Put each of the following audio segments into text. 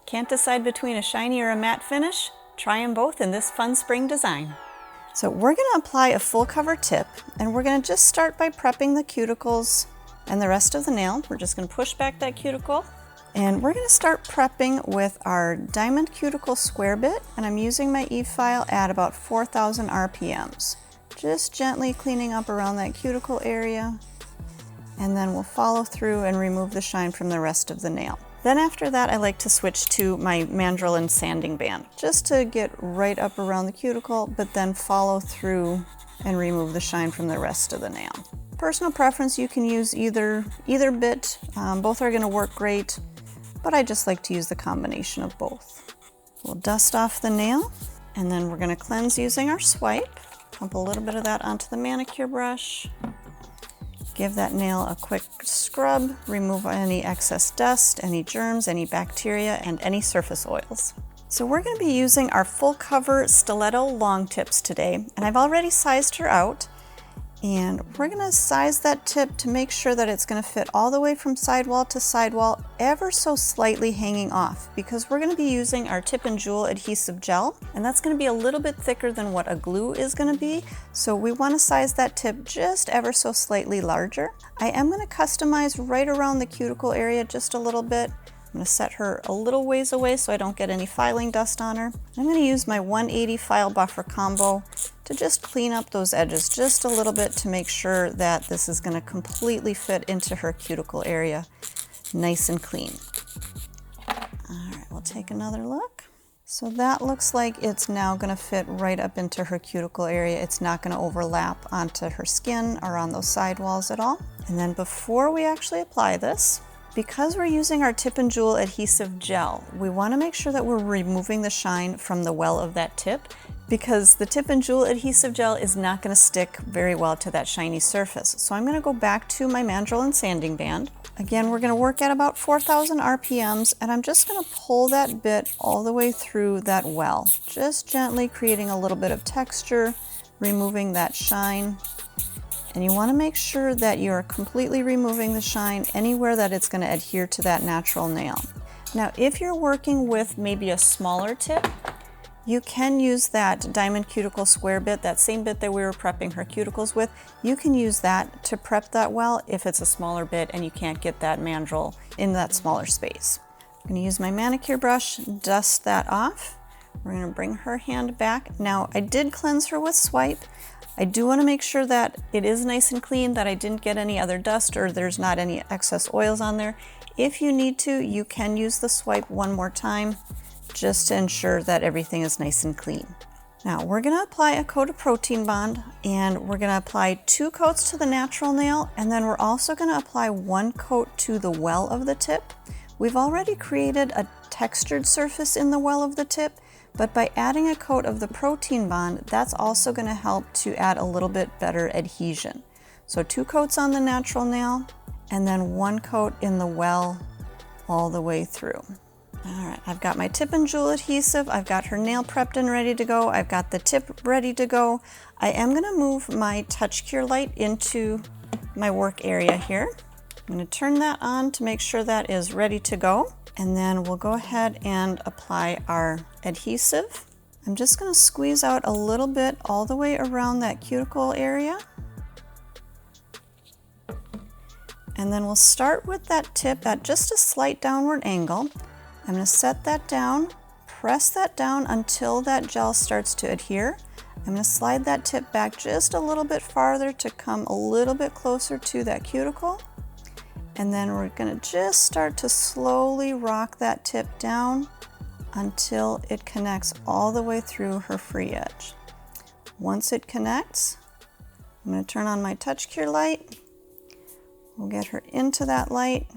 Can't decide between a shiny or a matte finish? Try them both in this fun spring design. So we're going to apply a full cover tip, and we're going to just start by prepping the cuticles and the rest of the nail. We're just going to push back that cuticle, and we're going to start prepping with our diamond cuticle square bit, and I'm using my e-file at about 4,000 RPMs. Just gently cleaning up around that cuticle area, and then we'll follow through and remove the shine from the rest of the nail. Then after that, I like to switch to my mandrel and sanding band, just to get right up around the cuticle, but then follow through and remove the shine from the rest of the nail. Personal preference, you can use either bit. Both are gonna work great, but I just like to use the combination of both. We'll dust off the nail, and then we're gonna cleanse using our swipe. Pump a little bit of that onto the manicure brush. Give that nail a quick scrub, remove any excess dust, any germs, any bacteria, and any surface oils. So we're going to be using our full cover stiletto long tips today, and I've already sized her out. And we're going to size that tip to make sure that it's going to fit all the way from sidewall to sidewall, ever so slightly hanging off, because we're going to be using our Tip Jewel Adhesive Gel, and that's going to be a little bit thicker than what a glue is going to be. So we want to size that tip just ever so slightly larger. I am going to customize right around the cuticle area just a little bit. I'm going to set her a little ways away so I don't get any filing dust on her. I'm going to use my 180 file buffer combo to just clean up those edges just a little bit to make sure that this is going to completely fit into her cuticle area nice and clean. All right, we'll take another look. So that looks like it's now going to fit right up into her cuticle area. It's not going to overlap onto her skin or on those side walls at all. And then before we actually apply this, because we're using our Tip Jewel Adhesive Gel, we want to make sure that we're removing the shine from the well of that tip, because the Tip Jewel Adhesive Gel is not going to stick very well to that shiny surface. So I'm going to go back to my mandrel and sanding band. Again, we're going to work at about 4,000 RPMs, and I'm just going to pull that bit all the way through that well, just gently creating a little bit of texture, removing that shine. And you want to make sure that you're completely removing the shine anywhere that it's going to adhere to that natural nail. Now, if you're working with maybe a smaller tip, you can use that diamond cuticle square bit, that same bit that we were prepping her cuticles with. You can use that to prep that well if it's a smaller bit and you can't get that mandrel in that smaller space. I'm going to use my manicure brush, dust that off. We're going to bring her hand back. Now, I did cleanse her with swipe. I do want to make sure that it is nice and clean, that I didn't get any other dust or there's not any excess oils on there. If you need to, you can use the swipe one more time just to ensure that everything is nice and clean. Now we're going to apply a coat of protein bond, and we're going to apply 2 coats to the natural nail, and then we're also going to apply 1 coat to the well of the tip. We've already created a textured surface in the well of the tip, but by adding a coat of the protein bond, that's also going to help to add a little bit better adhesion. So 2 coats on the natural nail, and then 1 coat in the well all the way through. All right, I've got my Tip Jewel adhesive, I've got her nail prepped and ready to go, I've got the tip ready to go. I am going to move my touch cure light into my work area here. I'm going to turn that on to make sure that is ready to go. And then we'll go ahead and apply our adhesive. I'm just going to squeeze out a little bit all the way around that cuticle area. And then we'll start with that tip at just a slight downward angle. I'm going to set that down, press that down until that gel starts to adhere. I'm going to slide that tip back just a little bit farther to come a little bit closer to that cuticle. And then we're going to just start to slowly rock that tip down until it connects all the way through her free edge. Once it connects, I'm going to turn on my touch cure light. We'll get her into that light.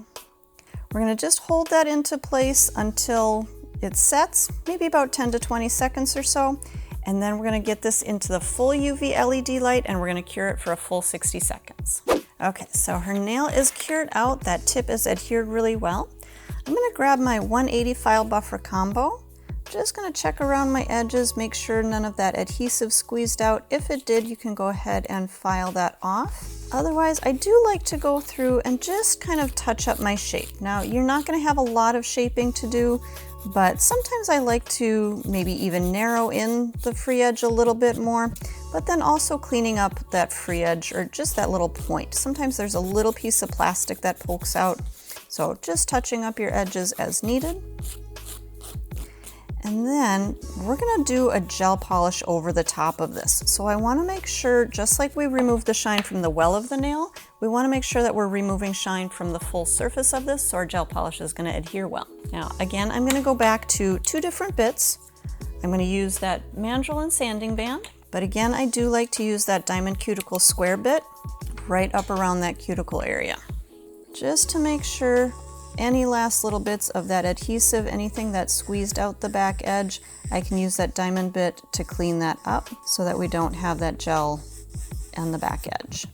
We're going to just hold that into place until it sets, maybe about 10 to 20 seconds or so. And then we're going to get this into the full UV LED light, and we're going to cure it for a full 60 seconds. Okay, so her nail is cured out. That tip is adhered really well. I'm going to grab my 180 file buffer combo. Just going to check around my edges, make sure none of that adhesive squeezed out. If it did, you can go ahead and file that off. Otherwise, I do like to go through and just kind of touch up my shape. Now, you're not going to have a lot of shaping to do, but sometimes I like to maybe even narrow in the free edge a little bit more, but then also cleaning up that free edge or just that little point. Sometimes there's a little piece of plastic that pokes out, so just touching up your edges as needed. And then we're gonna do a gel polish over the top of this. So I wanna make sure, just like we remove the shine from the well of the nail, we wanna make sure that we're removing shine from the full surface of this so our gel polish is gonna adhere well. Now, again, I'm gonna go back to 2 different bits. I'm gonna use that mandrel and sanding band, but again, I do like to use that diamond cuticle square bit right up around that cuticle area, just to make sure any last little bits of that adhesive, anything that squeezed out the back edge, I can use that diamond bit to clean that up so that we don't have that gel on the back edge.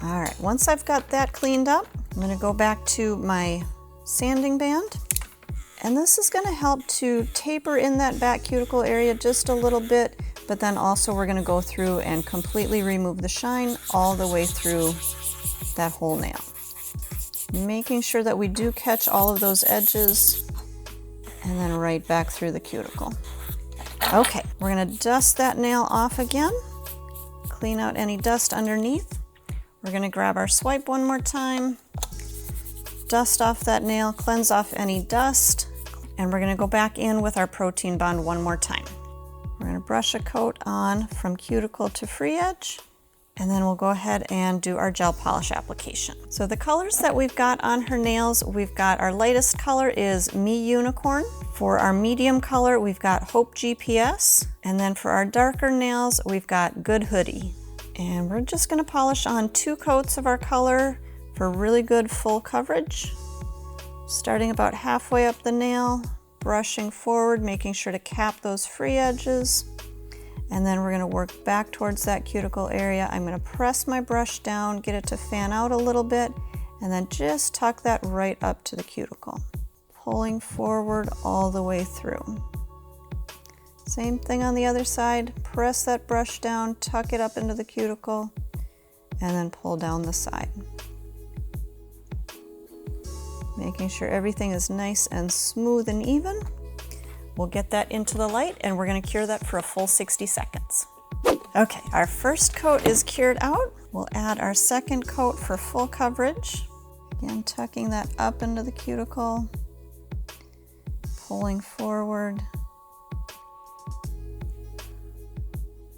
All right, once I've got that cleaned up, I'm gonna go back to my sanding band, and this is gonna help to taper in that back cuticle area just a little bit, but then also we're gonna go through and completely remove the shine all the way through that whole nail. Making sure that we do catch all of those edges and then right back through the cuticle. Okay, we're gonna dust that nail off again, clean out any dust underneath. We're gonna grab our swipe one more time, dust off that nail, cleanse off any dust, and we're gonna go back in with our protein bond one more time. We're gonna brush a coat on from cuticle to free edge, and then we'll go ahead and do our gel polish application. So the colors that we've got on her nails, we've got our lightest color is Me Unicorn. For our medium color, we've got Hope GPS. And then for our darker nails, we've got Good Hoodie. And we're just gonna polish on 2 coats of our color for really good full coverage. Starting about halfway up the nail, brushing forward, making sure to cap those free edges. And then we're gonna work back towards that cuticle area. I'm gonna press my brush down, get it to fan out a little bit, and then just tuck that right up to the cuticle. Pulling forward all the way through. Same thing on the other side, press that brush down, tuck it up into the cuticle, and then pull down the side. Making sure everything is nice and smooth and even. We'll get that into the light and we're gonna cure that for a full 60 seconds. Okay, our first coat is cured out. We'll add our second coat for full coverage. Again, tucking that up into the cuticle, pulling forward.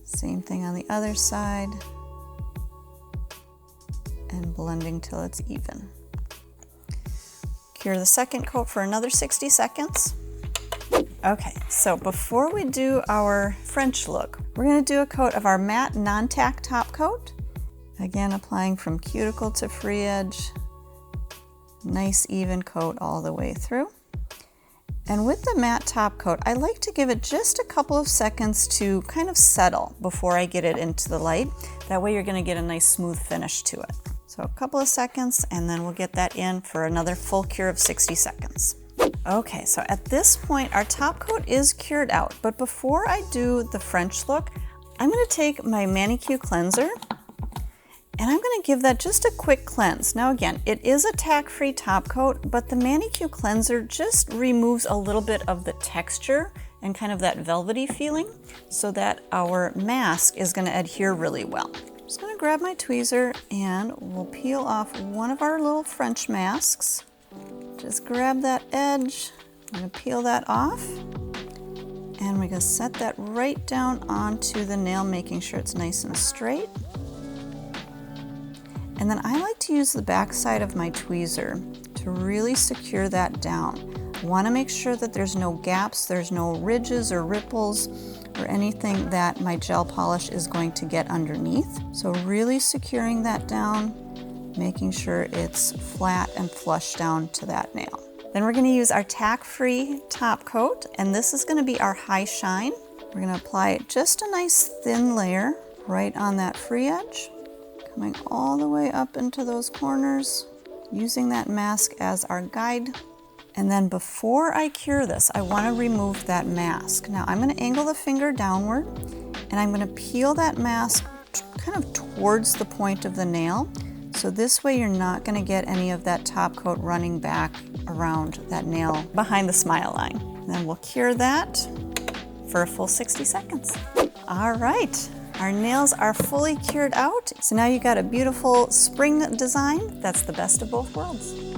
Same thing on the other side, and blending till it's even. Cure the second coat for another 60 seconds. Okay, so before we do our French look, we're gonna do a coat of our matte non-tack top coat. Again, applying from cuticle to free edge. Nice even coat all the way through. And with the matte top coat, I like to give it just a couple of seconds to kind of settle before I get it into the light. That way you're gonna get a nice smooth finish to it. So a couple of seconds, and then we'll get that in for another full cure of 60 seconds. Okay, so at this point, our top coat is cured out, but before I do the French look, I'm gonna take my Manicure cleanser, and I'm gonna give that just a quick cleanse. Now again, it is a tack-free top coat, but the Manicure cleanser just removes a little bit of the texture and kind of that velvety feeling so that our mask is gonna adhere really well. I'm just gonna grab my tweezer and we'll peel off one of our little French masks. Just grab that edge, I'm gonna peel that off, and we're gonna set that right down onto the nail, making sure it's nice and straight. And then I like to use the back side of my tweezer to really secure that down. I wanna make sure that there's no gaps, there's no ridges or ripples or anything that my gel polish is going to get underneath. So really securing that down, making sure it's flat and flush down to that nail. Then we're gonna use our tack-free top coat, and this is gonna be our high shine. We're gonna apply just a nice thin layer right on that free edge, coming all the way up into those corners, using that mask as our guide. And then before I cure this, I wanna remove that mask. Now I'm gonna angle the finger downward, and I'm gonna peel that mask kind of towards the point of the nail, So this way you're not going to get any of that top coat running back around that nail behind the smile line. And then we'll cure that for a full 60 seconds. All right, our nails are fully cured out. So now you got a beautiful spring design. That's the best of both worlds.